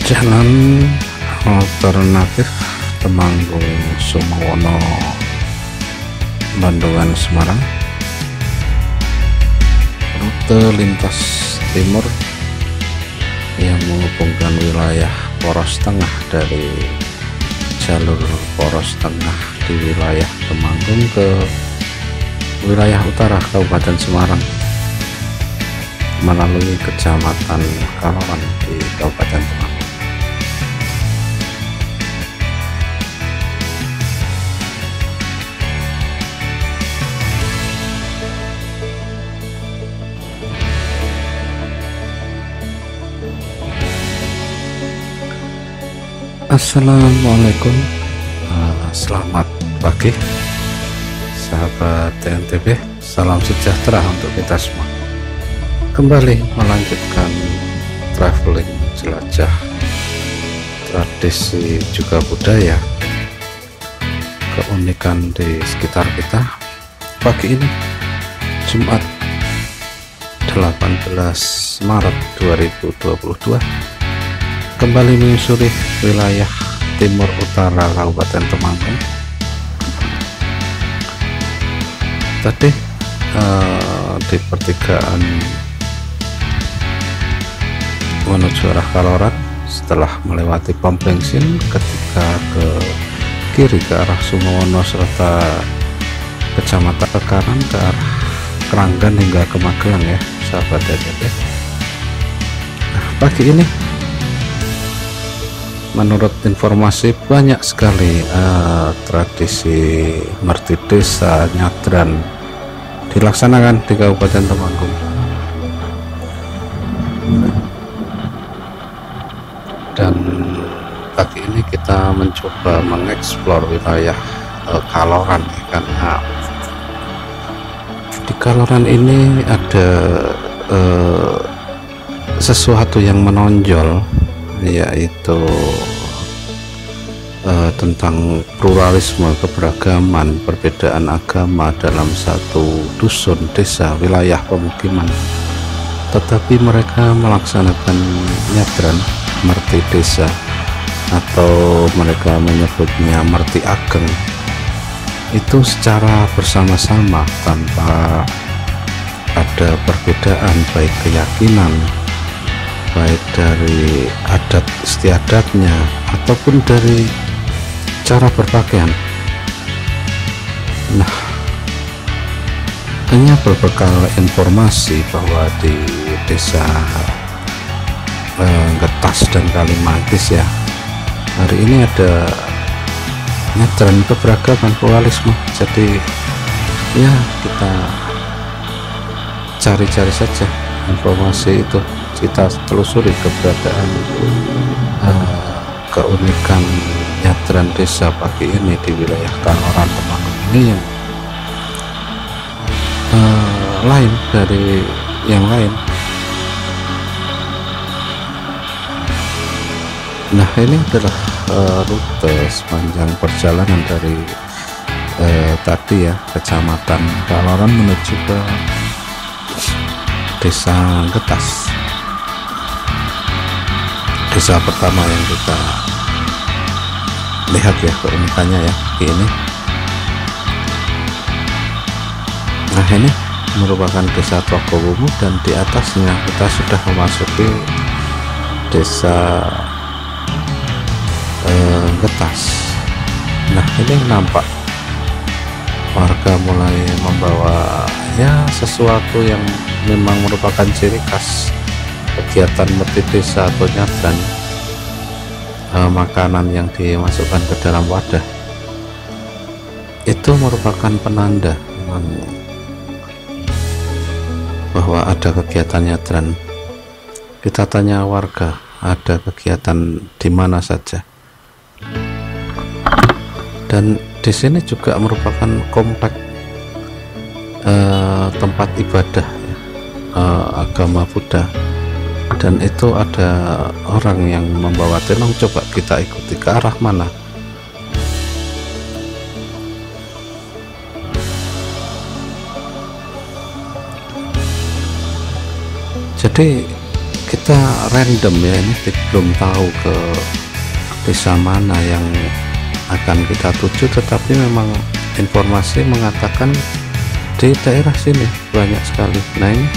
Jalan alternatif Temanggung Sumowono Bandungan Semarang, rute lintas timur yang menghubungkan wilayah Poros Tengah dari jalur Poros Tengah di wilayah Temanggung ke wilayah utara Kabupaten Semarang melalui Kecamatan Kaloran di Kabupaten Temanggung. Assalamualaikum, selamat pagi sahabat TNTB, salam sejahtera untuk kita semua. Kembali melanjutkan traveling jelajah tradisi juga budaya, keunikan di sekitar kita. Pagi ini Jumat 18 Maret 2022 kembali menyusuri wilayah timur utara Kabupaten Temanggung. Tadi di pertigaan menuju arah Kaloran, setelah melewati pom bensin, ketika ke kiri ke arah Sumowono serta Kecamatan Karan ke arah Keranggan hingga ke Magelang ya sahabat TNTB. Nah, pagi ini menurut informasi banyak sekali tradisi merti desa nyadran dilaksanakan di Kabupaten Temanggung. Dan pagi ini kita mencoba mengeksplor wilayah Kaloran ya, karena di Kaloran ini ada sesuatu yang menonjol, yaitu tentang pluralisme, keberagaman, perbedaan agama dalam satu dusun, desa, wilayah pemukiman, tetapi mereka melaksanakan nyadran merti desa, atau mereka menyebutnya merti ageng, itu secara bersama-sama tanpa ada perbedaan baik keyakinan, baik dari adat istiadatnya ataupun dari cara berpakaian. Nah, hanya berbekal informasi bahwa di desa Getas dan Kalimantis ya, hari ini ada nyadran keberagaman pluralisme. Jadi ya, kita cari-cari saja informasi itu, kita telusuri keberadaan keunikan nyadran desa pagi ini di wilayah Kaloran Temanggung ini yang lain dari yang lain. Nah, ini adalah rute sepanjang perjalanan dari tadi ya, Kecamatan Kaloran menuju ke Desa Getas. Desa pertama yang kita lihat ya keunikannya ya ini. Nah, ini merupakan desa Togowumu dan di atasnya kita sudah memasuki desa Getas. Nah, ini nampak warga mulai membawa ya sesuatu yang memang merupakan ciri khas kegiatan merti desa atau nyadran, makanan yang dimasukkan ke dalam wadah. Itu merupakan penanda bahwa ada kegiatan nyadran. Kita tanya warga, ada kegiatan di mana saja. Dan di sini juga merupakan komplek tempat ibadah agama Buddha, dan itu ada orang yang membawa tenong. Coba kita ikuti ke arah mana. Jadi kita random ya, ini belum tahu ke desa mana yang akan kita tuju, tetapi memang informasi mengatakan di daerah sini banyak sekali. Nah ini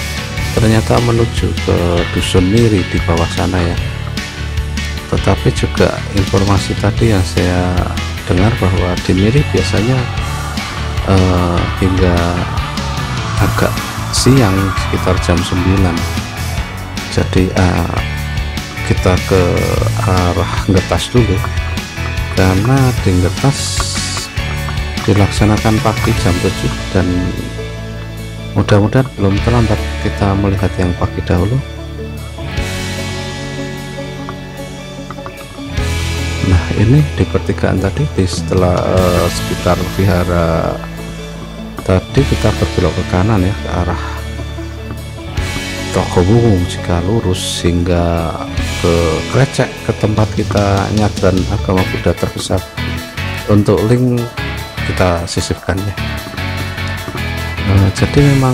ternyata menuju ke dusun Miri di bawah sana ya, tetapi juga informasi tadi yang saya dengar bahwa di Miri biasanya hingga agak siang sekitar jam 9. Jadi kita ke arah Ngetas dulu, karena di Ngetas dilaksanakan pagi jam 7 dan mudah-mudahan belum terlambat kita melihat yang pagi dahulu. Nah ini di pertigaan tadi, di setelah sekitar vihara tadi kita berbelok ke kanan ya, ke arah Toko Bungung. Jika lurus hingga ke Krecek, ke tempat kita nyadran agama Buddha terbesar. Untuk link kita sisipkan ya. Jadi memang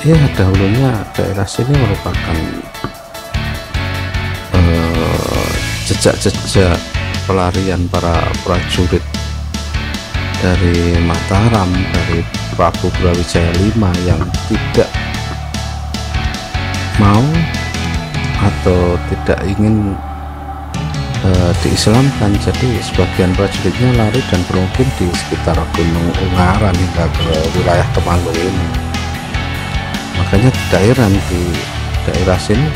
ya dahulunya daerah sini merupakan jejak-jejak pelarian para prajurit dari Mataram, dari Prabu Brawijaya V yang tidak mau atau tidak ingin diislamkan. Jadi sebagian prajuritnya lari dan bermukim di sekitar Gunung Ungaran hingga ke wilayah Temanggung ini. Makanya tidak heran di daerah sini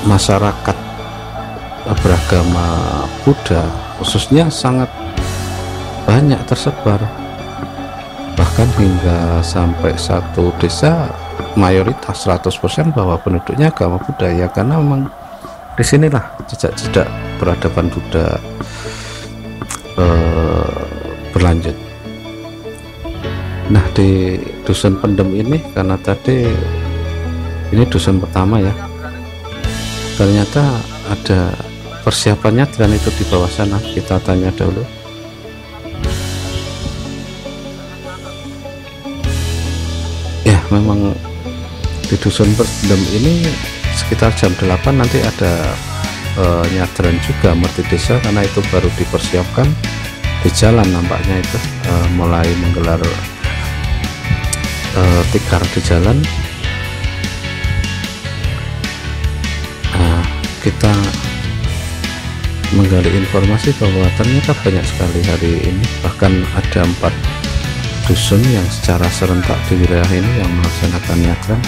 masyarakat beragama Buddha khususnya sangat banyak tersebar, bahkan hingga sampai satu desa mayoritas 100% bahwa penduduknya agama Buddha ya, karena memang disinilah jejak-jejak peradaban Buddha berlanjut. Nah di dusun Pendem ini, karena tadi ini dusun pertama ya, ternyata ada persiapannya dan itu di bawah sana. Kita tanya dulu. Ya memang di dusun Pendem ini sekitar jam 8 nanti ada nyadran juga merti desa, karena itu baru dipersiapkan di jalan. Nampaknya itu mulai menggelar tikar di jalan. Kita menggali informasi bahwa ternyata banyak sekali hari ini, bahkan ada 4 dusun yang secara serentak di wilayah ini yang melaksanakan nyadran.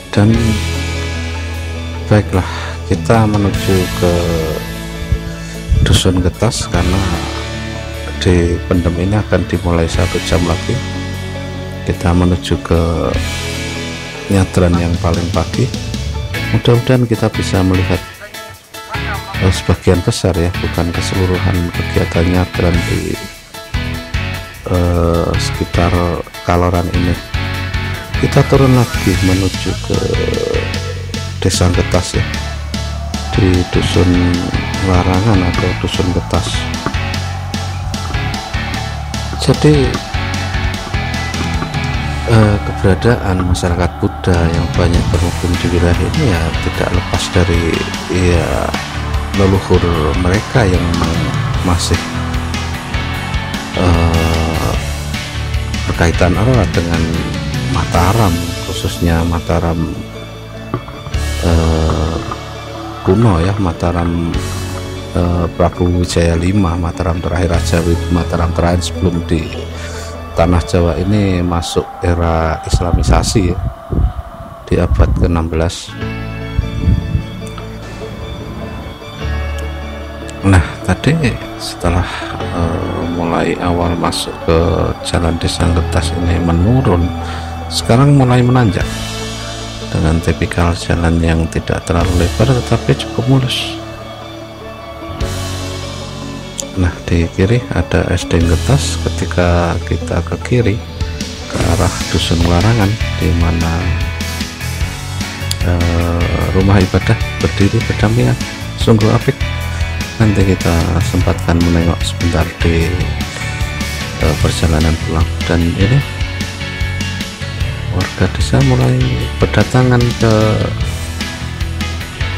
Dan baiklah, kita menuju ke dusun Ngetas karena di Pendem ini akan dimulai 1 jam lagi. Kita menuju ke nyadran yang paling pagi. Mudah-mudahan kita bisa melihat sebagian besar ya, bukan keseluruhan kegiatan nyadran di sekitar Kaloran ini. Kita turun lagi menuju ke desa Ngetas ya, di dusun Larangan atau dusun Ngetas. Jadi keberadaan masyarakat Buddha yang banyak bermukim di wilayah ini ya tidak lepas dari ya leluhur mereka yang memang masih berkaitan erat dengan Mataram, khususnya Mataram kuno ya, Mataram Prabu Wijaya V, Mataram terakhir Raja Mataram terakhir sebelum di tanah Jawa ini masuk era Islamisasi ya, di abad ke-16. Nah tadi setelah mulai awal masuk ke jalan desa Ngetas ini menurun, sekarang mulai menanjak dengan tipikal jalan yang tidak terlalu lebar tetapi cukup mulus. Nah di kiri ada SD Ngetas. Ketika kita ke kiri ke arah Dusun Larangan, di mana rumah ibadah berdiri berdampingan. Sungguh apik. Nanti kita sempatkan menengok sebentar di perjalanan pulang. Dan ini warga desa mulai berdatangan ke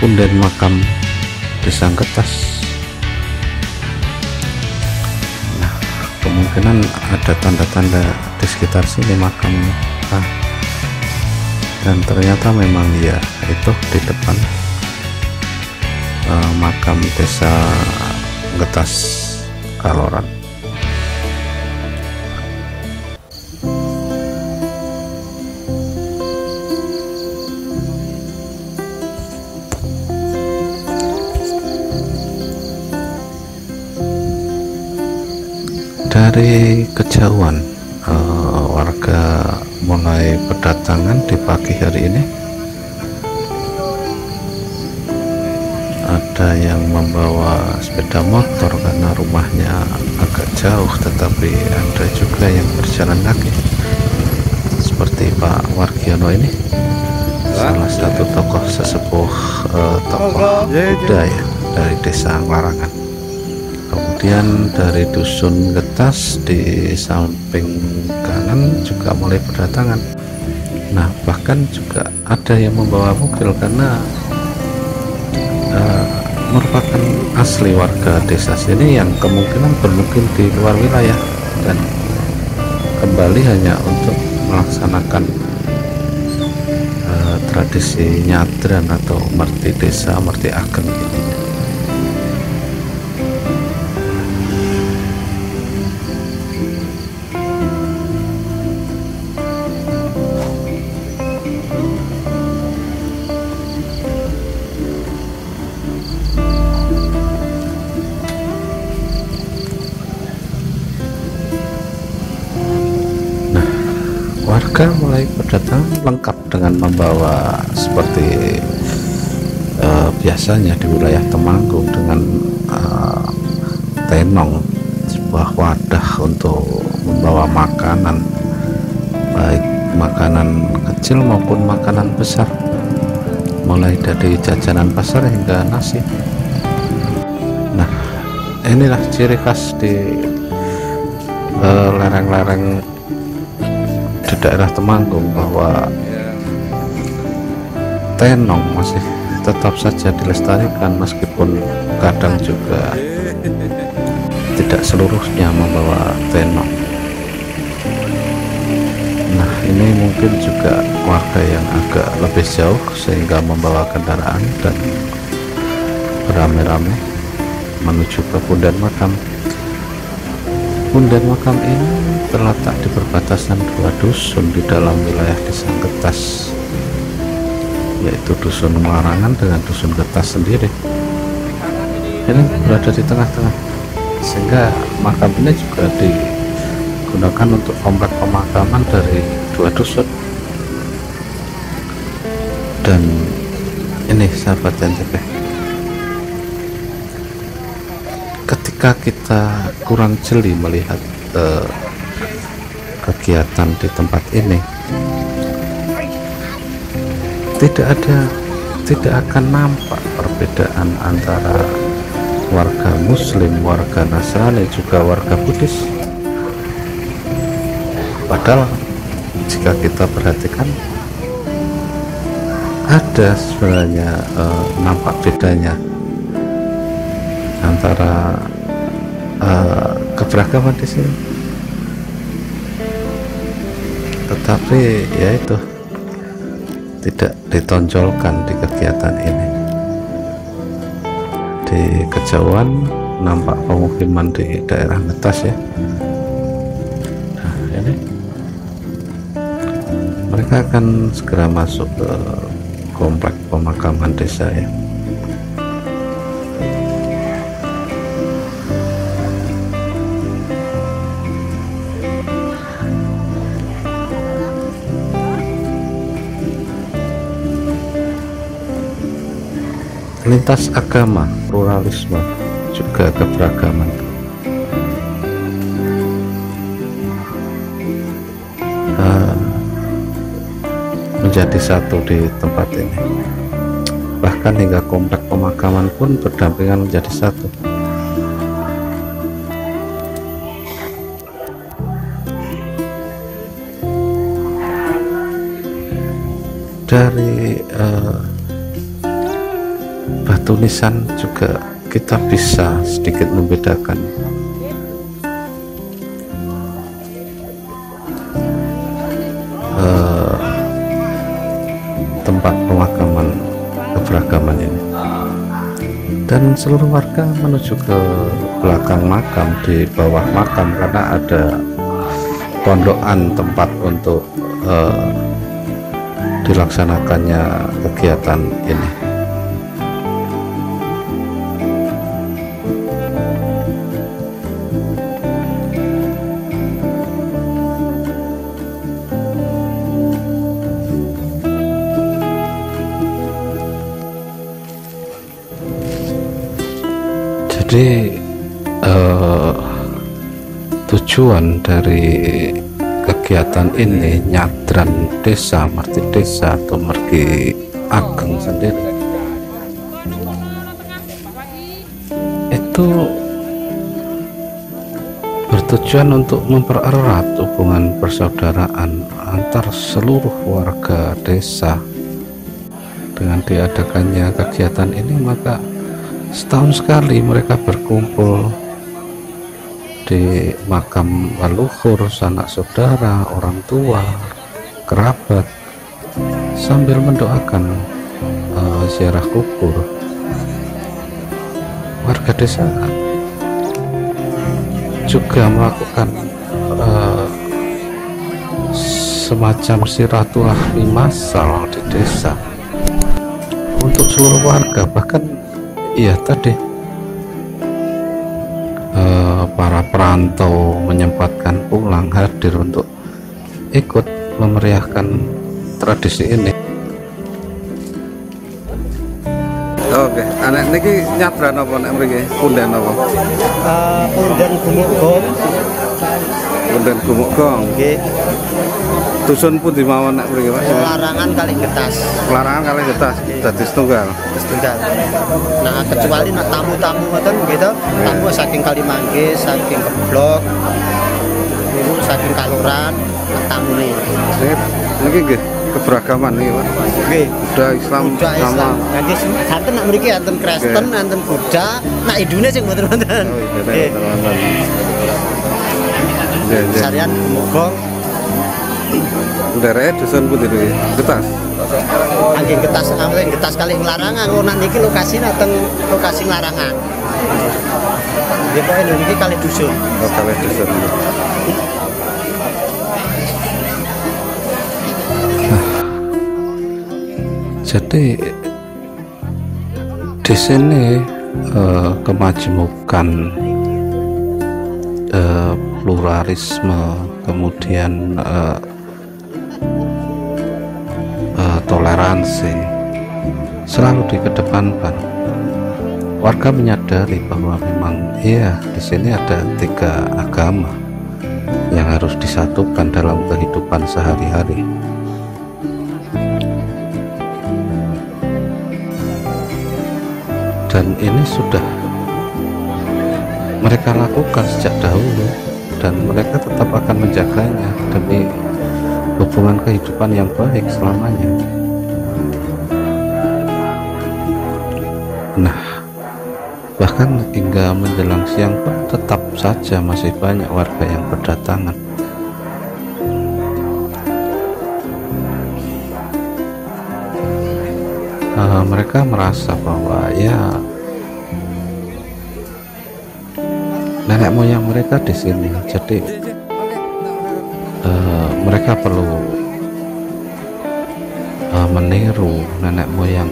punden makam Desa Getas. Nah, kemungkinan ada tanda-tanda di sekitar sini makam, dan ternyata memang ya itu di depan makam Desa Getas Kaloran. Dari kejauhan warga mulai berdatangan di pagi hari ini. Ada yang membawa sepeda motor karena rumahnya agak jauh, tetapi ada juga yang berjalan kaki, seperti Pak Wargiono ini, salah satu tokoh sesepuh, tokoh budaya dari Desa Larangan. Kemudian dari Dusun Getas di samping kanan juga mulai berdatangan. Nah, bahkan juga ada yang membawa mobil karena merupakan asli warga desa sini yang kemungkinan bermukim di luar wilayah dan kembali hanya untuk melaksanakan tradisi nyadran atau merti desa, merti ageng ini. Warga mulai berdatangan lengkap dengan membawa seperti biasanya di wilayah Temanggung, dengan tenong, sebuah wadah untuk membawa makanan, baik makanan kecil maupun makanan besar, mulai dari jajanan pasar hingga nasi. Nah, inilah ciri khas di lereng-lereng di daerah Temanggung, bahwa tenong masih tetap saja dilestarikan, meskipun kadang juga tidak seluruhnya membawa tenong. Nah, ini mungkin juga warga yang agak lebih jauh sehingga membawa kendaraan dan beramai-ramai menuju ke punden makam. Punden makam ini terletak di perbatasan dua dusun di dalam wilayah Desa Getas, yaitu Dusun Larangan dengan Dusun Getas sendiri. Ini berada di tengah-tengah, sehingga makam ini juga digunakan untuk komplek pemakaman dari dua dusun. Dan ini sahabat NTP, ketika kita kurang jeli melihat kegiatan di tempat ini, tidak akan nampak perbedaan antara warga Muslim, warga Nasrani, juga warga Buddhis. Padahal jika kita perhatikan, ada sebenarnya nampak bedanya antara keberagaman di sini, tetapi ya itu tidak ditonjolkan di kegiatan ini. Di kejauhan nampak pemukiman di daerah Getas ya. Nah, ini mereka akan segera masuk ke komplek pemakaman desa ya. Lintas agama, pluralisme, juga keberagaman. menjadi satu di tempat ini. Bahkan hingga komplek pemakaman pun berdampingan menjadi satu. Dari batu nisan juga kita bisa sedikit membedakan tempat pemakaman keberagaman ini. Dan seluruh warga menuju ke belakang makam, di bawah makam, karena ada pondokan tempat untuk dilaksanakannya kegiatan ini. Jadi tujuan dari kegiatan ini, nyadran desa, merti desa atau mergi ageng sendiri, itu bertujuan untuk mempererat hubungan persaudaraan antar seluruh warga desa. Dengan diadakannya kegiatan ini, maka setahun sekali mereka berkumpul di makam leluhur, sanak saudara, orang tua, kerabat, sambil mendoakan ziarah kubur. Warga desa juga melakukan semacam silaturahmi massal di desa untuk seluruh warga. Bahkan iya tadi para perantau menyempatkan pulang hadir untuk ikut memeriahkan tradisi ini. Oke, anak niki nyadran apa nek mriki? Punden apa? Punden Gumukgong. Punden Gumukgong. Nggih. Dusun pundi mawon nek mriki, Pak? Larangan kali Getas. Larangan kali Getas, dadi setunggal. Setunggal. Nah, kecuali nak tamu-tamu ngoten gitu, tamu saking Kalimanggis, saking Keblok, niku saking Kaluran, tamu nih. Niki nggih keberagaman nih, Pak. Nggih. Buddha, Islam, sama. Nanti santen nak mriki enten Kristen, enten Buddha, nak idune sing mboten-mboten. Nggih. Sarian Gumukgong. Daerahnya dusun pundi iki? Getas. Angge Getas kali Larangan. Ngono niki lokasine teng lokasi Larangan. Nggih pokoke niki kali dusun. Oh, kali dusun. Jadi di sini kemajemukan, pluralisme, kemudian toleransi selalu dikedepankan. Warga menyadari bahwa memang iya di sini ada 3 agama yang harus disatukan dalam kehidupan sehari-hari. Dan ini sudah mereka lakukan sejak dahulu, dan mereka tetap akan menjaganya demi hubungan kehidupan yang baik selamanya. Nah, bahkan hingga menjelang siang pun tetap saja masih banyak warga yang berdatangan. Mereka merasa bahwa ya nenek moyang mereka di sini, jadi mereka perlu meniru nenek moyang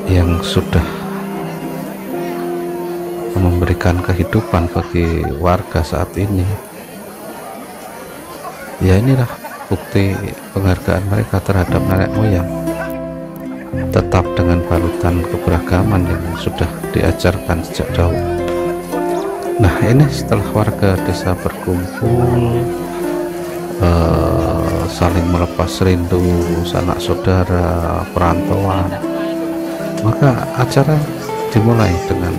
yang sudah memberikan kehidupan bagi warga saat ini. Ya, inilah bukti penghargaan mereka terhadap nenek moyang, tetap dengan balutan keberagaman yang sudah diajarkan sejak dahulu. Nah, ini setelah warga desa berkumpul, saling melepas rindu sanak saudara perantauan, maka acara dimulai dengan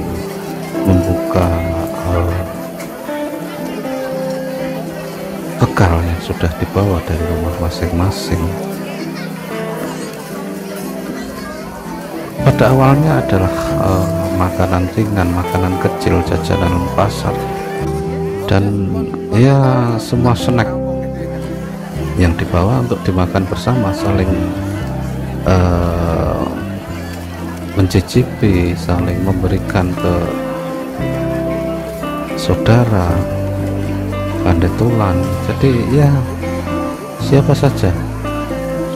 membuka bekal yang sudah dibawa dari rumah masing-masing. Pada awalnya adalah makanan ringan, makanan kecil, jajanan pasar, dan ya semua snack yang dibawa untuk dimakan bersama, saling mencicipi, saling memberikan ke saudara, pandetulan. Jadi ya siapa saja,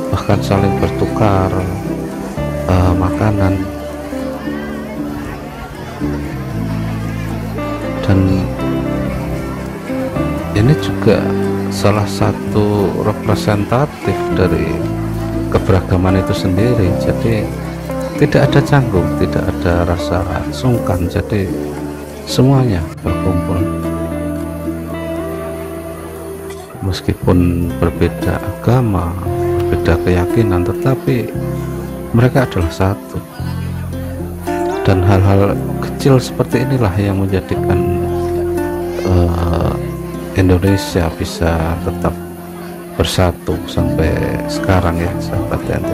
bahkan saling bertukar makanan. Dan ini juga salah satu representatif dari keberagaman itu sendiri. Jadi tidak ada canggung, tidak ada rasa sungkan, jadi semuanya berkumpul meskipun berbeda agama, berbeda keyakinan, tetapi mereka adalah satu. Dan hal-hal kecil seperti inilah yang menjadikan Indonesia bisa tetap bersatu sampai sekarang ya, sahabat TNT.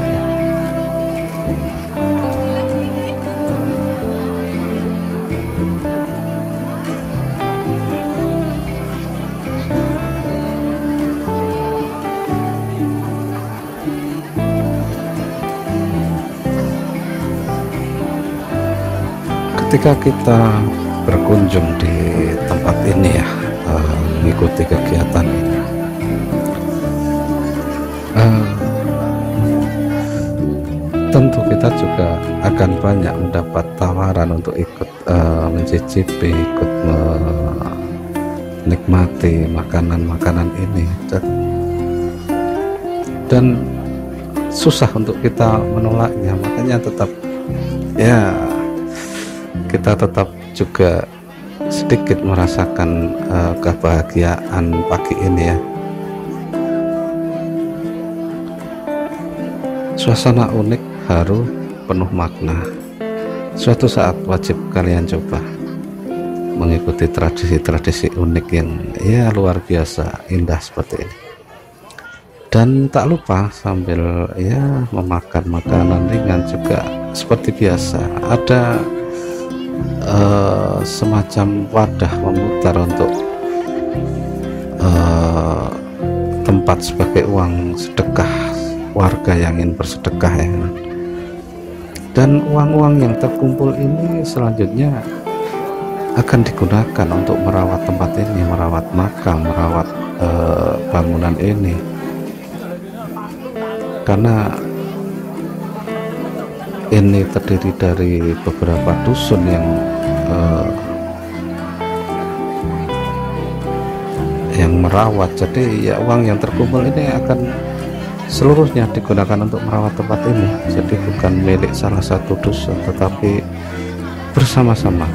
Ketika kita berkunjung di tempat ini ya, mengikuti kegiatan ini, tentu kita juga akan banyak mendapat tawaran untuk ikut mencicipi, ikut menikmati makanan-makanan ini, dan susah untuk kita menolaknya. Makanya tetap ya, kita tetap juga sedikit merasakan kebahagiaan pagi ini ya. Suasana unik, haru, penuh makna. Suatu saat wajib kalian coba mengikuti tradisi-tradisi unik yang ya luar biasa indah seperti ini. Dan tak lupa sambil ya memakan makanan ringan juga seperti biasa ada semacam wadah memutar untuk tempat sebagai uang sedekah warga yang ingin bersedekah ya. Dan uang-uang yang terkumpul ini selanjutnya akan digunakan untuk merawat tempat ini, merawat makam, merawat bangunan ini, karena ini terdiri dari beberapa dusun yang merawat. Jadi ya uang yang terkumpul ini akan seluruhnya digunakan untuk merawat tempat ini. Jadi bukan milik salah satu dusun, tetapi bersama-sama.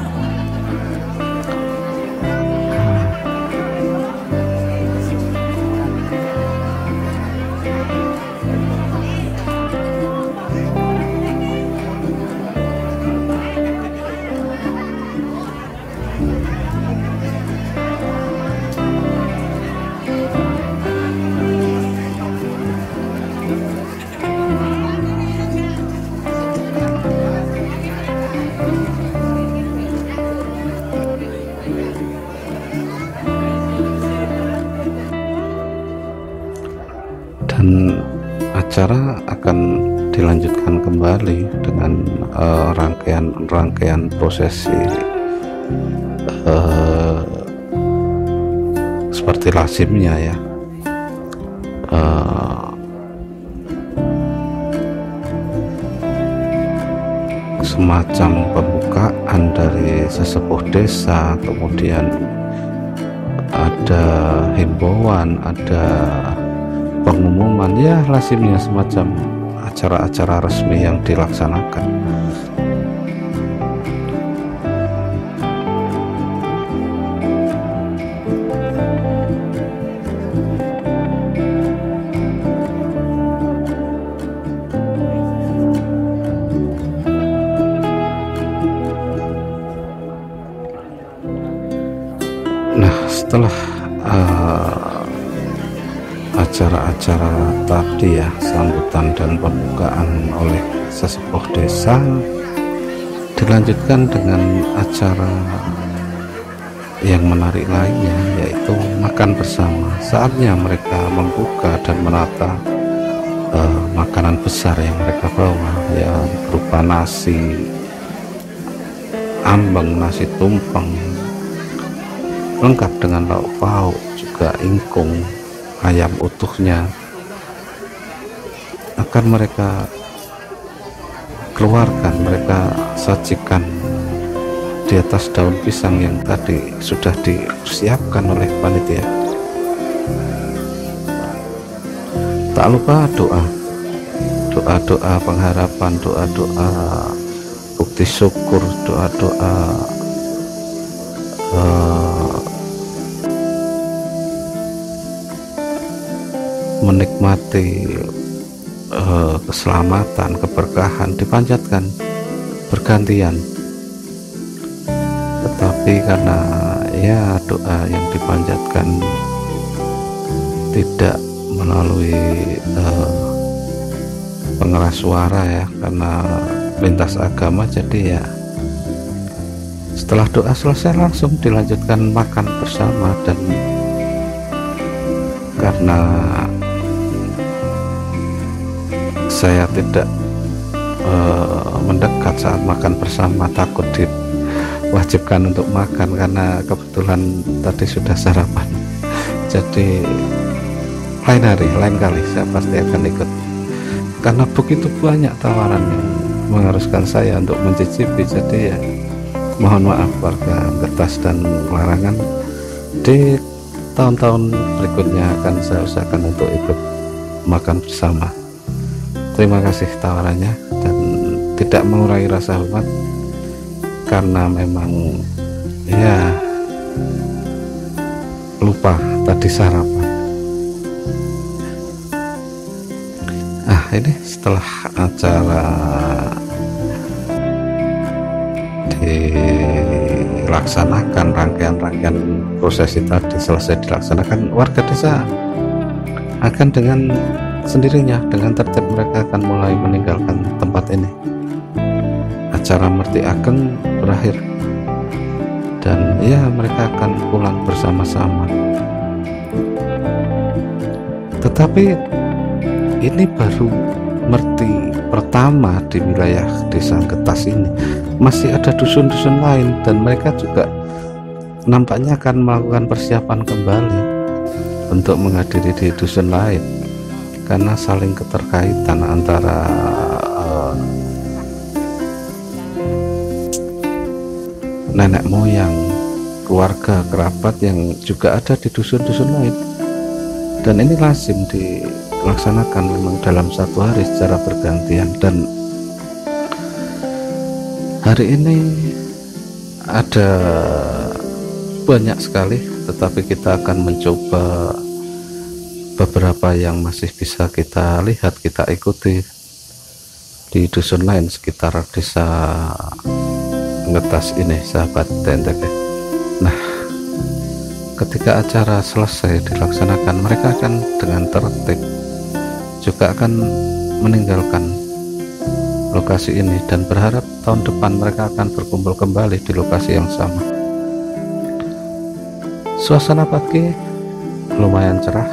Dan acara akan dilanjutkan kembali dengan rangkaian prosesi seperti lazimnya ya. Semacam pembukaan dari sesepuh desa, kemudian ada himbauan, ada pengumuman, ya lazimnya semacam acara-acara resmi yang dilaksanakan. setelah acara-acara tadi ya, sambutan dan pembukaan oleh sesepuh desa, dilanjutkan dengan acara yang menarik lainnya, yaitu makan bersama. Saatnya mereka membuka dan menata makanan besar yang mereka bawa, ya berupa nasi ambeng, nasi tumpeng, lengkap dengan lauk pauk, juga ingkung, ayam utuhnya, akan mereka keluarkan, mereka sajikan di atas daun pisang yang tadi sudah disiapkan oleh panitia. Tak lupa doa pengharapan, doa bukti syukur, doa menikmati keselamatan, keberkahan dipanjatkan bergantian. Tetapi karena ya doa yang dipanjatkan tidak melalui pengeras suara ya, karena lintas agama, jadi ya setelah doa selesai langsung dilanjutkan makan bersama. Dan karena saya tidak mendekat saat makan bersama, takut diwajibkan untuk makan, karena kebetulan tadi sudah sarapan. Jadi lain hari, lain kali saya pasti akan ikut, karena begitu banyak tawaran yang mengharuskan saya untuk mencicipi. Jadi ya mohon maaf warga Kertas dan Larangan, di tahun-tahun berikutnya akan saya usahakan untuk ikut makan bersama. Terima kasih tawarannya, dan tidak mengurangi rasa hormat karena memang ya lupa tadi sarapan. Ini setelah acara dilaksanakan, rangkaian prosesi tadi selesai dilaksanakan, warga desa akan dengan sendirinya, dengan tertib mereka akan mulai meninggalkan tempat ini. Acara Merti Ageng berakhir dan ya mereka akan pulang bersama-sama. Tetapi ini baru Merti pertama di wilayah desa Getas ini. Masih ada dusun-dusun lain, dan mereka juga nampaknya akan melakukan persiapan kembali untuk menghadiri di dusun lain, karena saling keterkaitan antara nenek moyang, keluarga, kerabat yang juga ada di dusun-dusun lain. Dan ini lazim dilaksanakan memang dalam satu hari secara bergantian. Dan hari ini ada banyak sekali, tetapi kita akan mencoba beberapa yang masih bisa kita lihat, kita ikuti di dusun lain sekitar desa Ngetas ini, sahabat TNTP. Nah, ketika acara selesai dilaksanakan, mereka akan dengan tertib juga akan meninggalkan lokasi ini, dan berharap tahun depan mereka akan berkumpul kembali di lokasi yang sama. Suasana pagi lumayan cerah,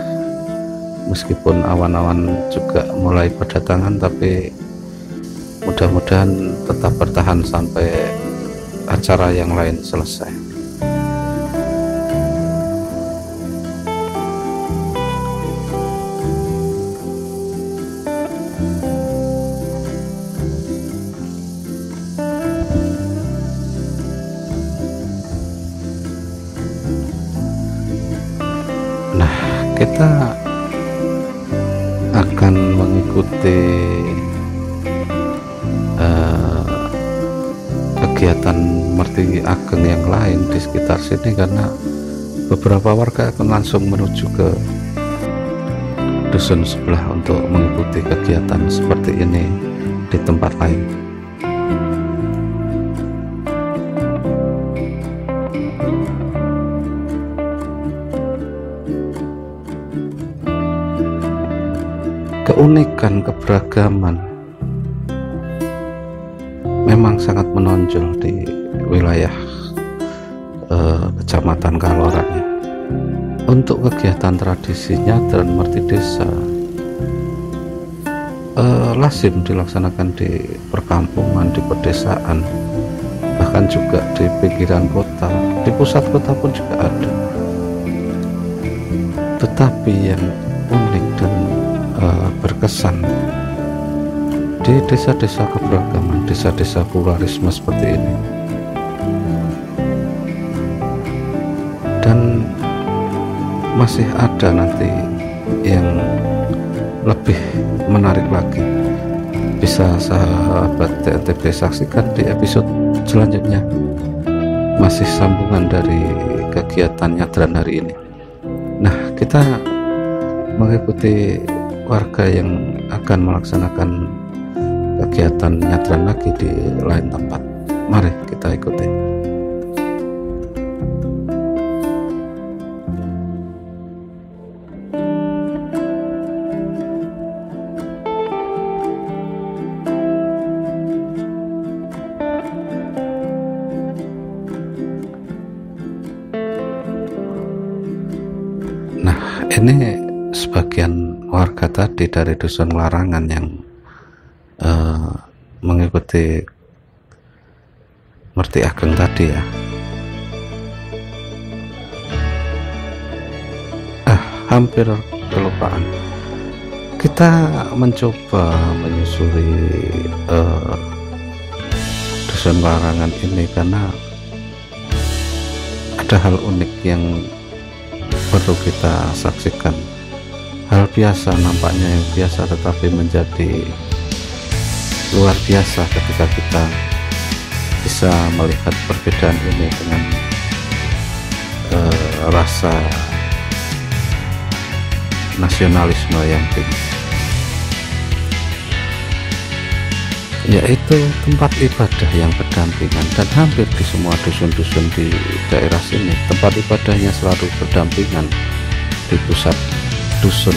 meskipun awan-awan juga mulai berdatangan, tapi mudah-mudahan tetap bertahan sampai acara yang lain selesai. Nah, kita akan mengikuti kegiatan Merti Ageng yang lain di sekitar sini, karena beberapa warga akan langsung menuju ke dusun sebelah untuk mengikuti kegiatan seperti ini di tempat lain. keunikan, keberagaman memang sangat menonjol di wilayah Kecamatan Kaloran. Untuk kegiatan tradisinya dan merti desa lazim dilaksanakan di perkampungan, di pedesaan, bahkan juga di pinggiran kota, di pusat kota pun juga ada. Tetapi yang unik dan berkesan di desa-desa keberagaman, desa-desa pluralisme seperti ini, dan masih ada nanti yang lebih menarik lagi, bisa sahabat TNTB saksikan di episode selanjutnya, masih sambungan dari kegiatan nyadran hari ini. Nah, kita mengikuti warga yang akan melaksanakan kegiatan nyadran lagi di lain tempat. Mari kita ikuti. Nah, ini sebagian warga tadi dari Dusun Larangan yang mengikuti merti ageng tadi ya. Hampir kelupaan. Kita mencoba menyusuri Dusun Larangan ini karena ada hal unik yang perlu kita saksikan. Hal biasa, nampaknya yang biasa tetapi menjadi luar biasa ketika kita bisa melihat perbedaan ini dengan rasa nasionalisme yang tinggi, yaitu tempat ibadah yang berdampingan. Dan hampir di semua dusun-dusun di daerah sini tempat ibadahnya selalu berdampingan di pusat dusun,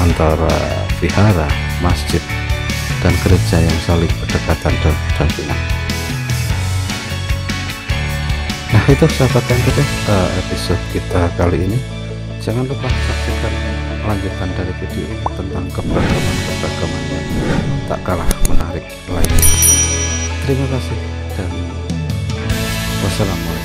antara vihara, masjid, dan gereja yang saling berdekatan dan berdampingan. Nah, itu sahabat TNTB episode kita kali ini. Jangan lupa saksikan lanjutan dari video ini tentang keberagaman yang tak kalah menarik lainnya. Terima kasih dan wassalamualaikum.